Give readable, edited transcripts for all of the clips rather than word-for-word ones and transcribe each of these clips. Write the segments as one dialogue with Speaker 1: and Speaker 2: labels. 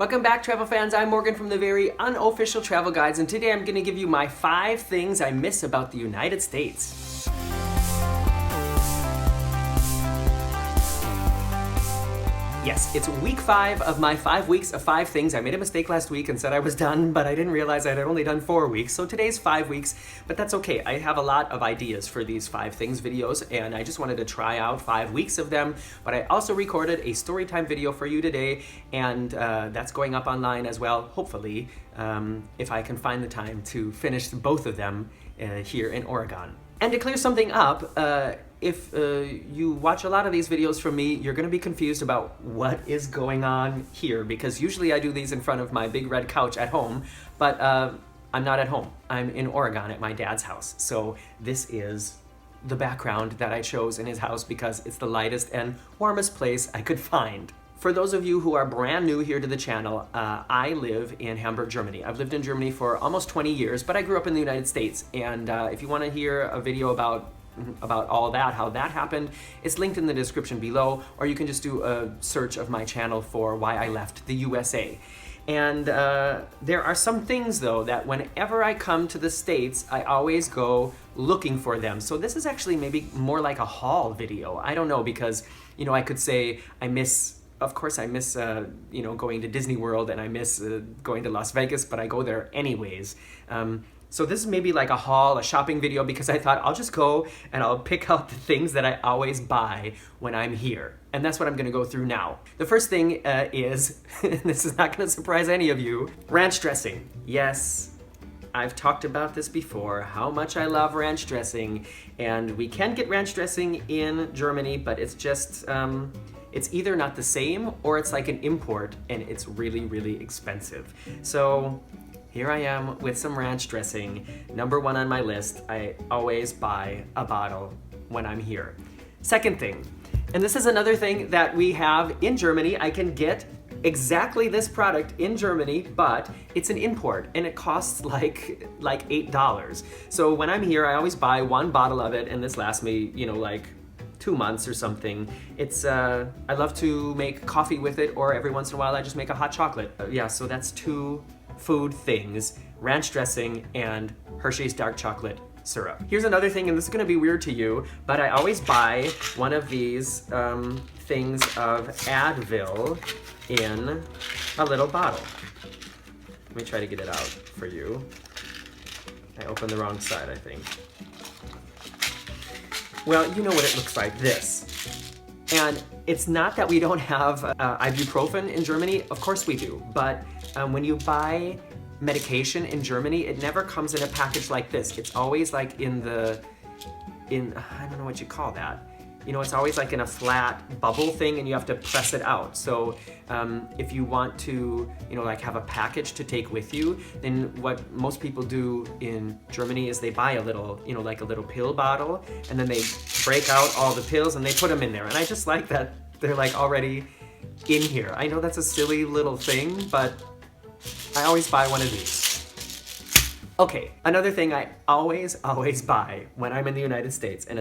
Speaker 1: Welcome back, travel fans. I'm Morgan from the very unofficial travel guides, and today I'm going to give you my 5 things I miss about the United States. Yes, it's week 5 of my 5 weeks of 5 things. I made a mistake last week and said I was done, but I didn't realize I had only done 4 weeks. So today's 5 weeks, but that's okay. I have a lot of ideas for these 5 things videos, and I just wanted to try out 5 weeks of them. But I also recorded a story time video for you today, and that's going up online as well, hopefully, if I can find the time to finish both of them here in Oregon. And to clear something up, if you watch a lot of these videos from me, you're going to be confused about what is going on here, because usually I do these in front of my big red couch at home, but I'm not at home. I'm in Oregon at my dad's house. So this is the background that I chose in his house because it's the lightest and warmest place I could find. For those of you who are brand new here to the channel, I live in Hamburg, Germany. I've lived in Germany for almost 20 years, but I grew up in the United States. And if you want to hear a video about all that, how that happened, it's linked in the description below, or you can just do a search of my channel for why I left the USA. And there are some things, though, that whenever I come to the States, I always go looking for them. So this is actually maybe more like a haul video. I don't know, because, you know, I could say of course I miss going to Disney World, and I miss going to Las Vegas, but I go there anyways. So this is maybe like a haul, a shopping video, because I thought I'll just go and I'll pick out the things that I always buy when I'm here. And that's what I'm gonna go through now. The first thing is, this is not gonna surprise any of you, ranch dressing. Yes, I've talked about this before, how much I love ranch dressing. And we can get ranch dressing in Germany, but it's just, it's either not the same or it's like an import, and it's really, really expensive. So here I am with some ranch dressing. Number 1 on my list. I always buy a bottle when I'm here. Second thing, and this is another thing that we have in Germany. I can get exactly this product in Germany, but it's an import and it costs like $8. So when I'm here, I always buy 1 bottle of it, and this lasts me, like 2 months or something. It's I love to make coffee with it, or every once in a while I just make a hot chocolate. Yeah, so that's 2 food things: ranch dressing and Hershey's dark chocolate syrup. Here's another thing, and this is gonna be weird to you, but I always buy one of these things of Advil in a little bottle. Let me try to get it out for you. I opened the wrong side, I think. Well, you know what it looks like, this. And it's not that we don't have ibuprofen in Germany. Of course we do. But when you buy medication in Germany, it never comes in a package like this. It's always like I don't know what you call that. It's always like in a flat bubble thing, and you have to press it out. So if you want to, have a package to take with you, then what most people do in Germany is they buy a little, like a little pill bottle, and then they break out all the pills and they put them in there. And I just like that they're like already in here. I know that's a silly little thing, but I always buy one of these. Okay, another thing I always buy when I'm in the United States, and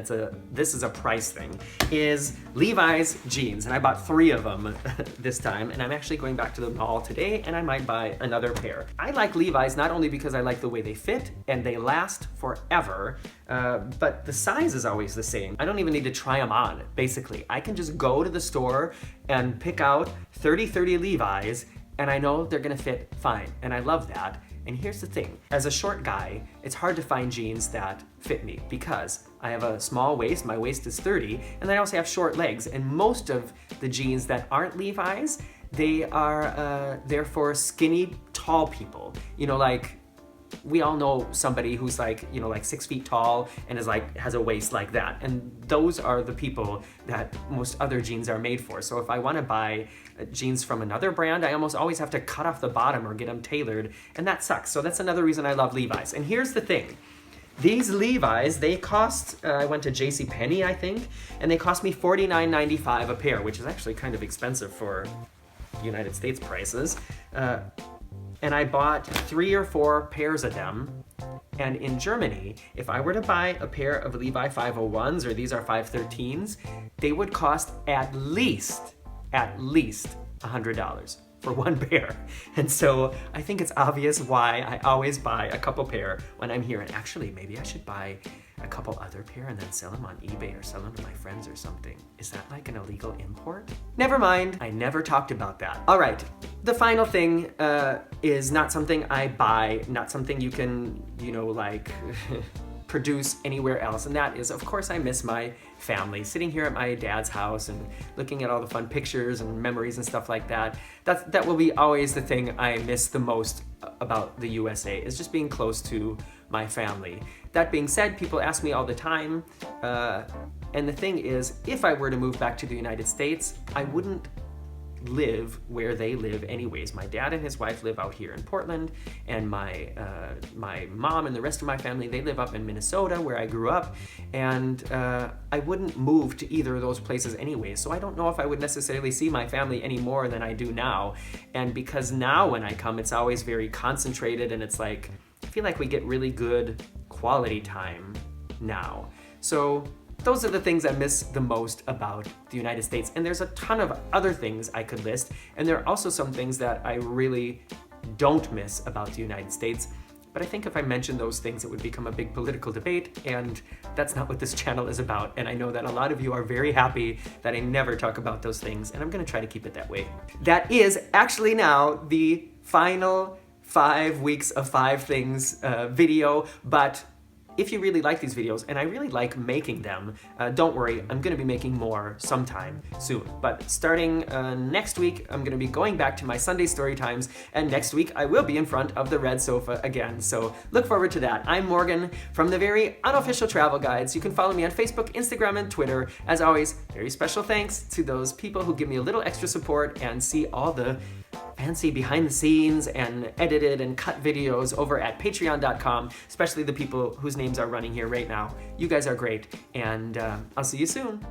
Speaker 1: this is a price thing, is Levi's jeans. And I bought 3 of them this time, and I'm actually going back to the mall today, and I might buy another pair. I like Levi's not only because I like the way they fit and they last forever, but the size is always the same. I don't even need to try them on, basically. I can just go to the store and pick out 30 Levi's, and I know they're gonna fit fine, and I love that. And here's the thing, as a short guy, it's hard to find jeans that fit me because I have a small waist, my waist is 30, and I also have short legs. And most of the jeans that aren't Levi's, they're for skinny, tall people. Like, we all know somebody who's like 6 feet tall and has a waist like that. And those are the people that most other jeans are made for. So if I want to buy jeans from another brand, I almost always have to cut off the bottom or get them tailored, and that sucks. So that's another reason I love Levi's. And here's the thing. These Levi's, they cost, I went to JCPenney, I think, and they cost me $49.95 a pair, which is actually kind of expensive for United States prices. And I bought 3 or 4 pairs of them. And in Germany, if I were to buy a pair of Levi 501s, or these are 513s, they would cost at least $100. for one pair. And so I think it's obvious why I always buy a couple pair when I'm here. And actually, maybe I should buy a couple other pair and then sell them on eBay or sell them to my friends or something. Is that like an illegal import? Never mind, I never talked about that. All right, the final thing is not something I buy, not something you can, like produce anywhere else. And that is, of course, I miss my family. Sitting here at my dad's house and looking at all the fun pictures and memories and stuff like that. That will be always the thing I miss the most about the USA, is just being close to my family. That being said, people ask me all the time, and the thing is, if I were to move back to the United States, I wouldn't live where they live anyways. My dad and his wife live out here in Portland, and my mom and the rest of my family, they live up in Minnesota where I grew up, and I wouldn't move to either of those places anyways, so I don't know if I would necessarily see my family any more than I do now. And because now when I come, it's always very concentrated, and it's like, I feel like we get really good quality time now. So those are the things I miss the most about the United States. And there's a ton of other things I could list. And there are also some things that I really don't miss about the United States. But I think if I mentioned those things, it would become a big political debate. And that's not what this channel is about. And I know that a lot of you are very happy that I never talk about those things. And I'm gonna try to keep it that way. That is actually now the final 5 weeks of 5 things video. But if you really like these videos, and I really like making them, don't worry, I'm gonna be making more sometime soon. But starting next week, I'm gonna be going back to my Sunday story times, and next week I will be in front of the red sofa again. So look forward to that. I'm Morgan from the very unofficial travel guides. You can follow me on Facebook, Instagram, and Twitter. As always, very special thanks to those people who give me a little extra support and see all the fancy behind the scenes and edited and cut videos over at patreon.com, especially the people whose names are running here right now. You guys are great, and I'll see you soon.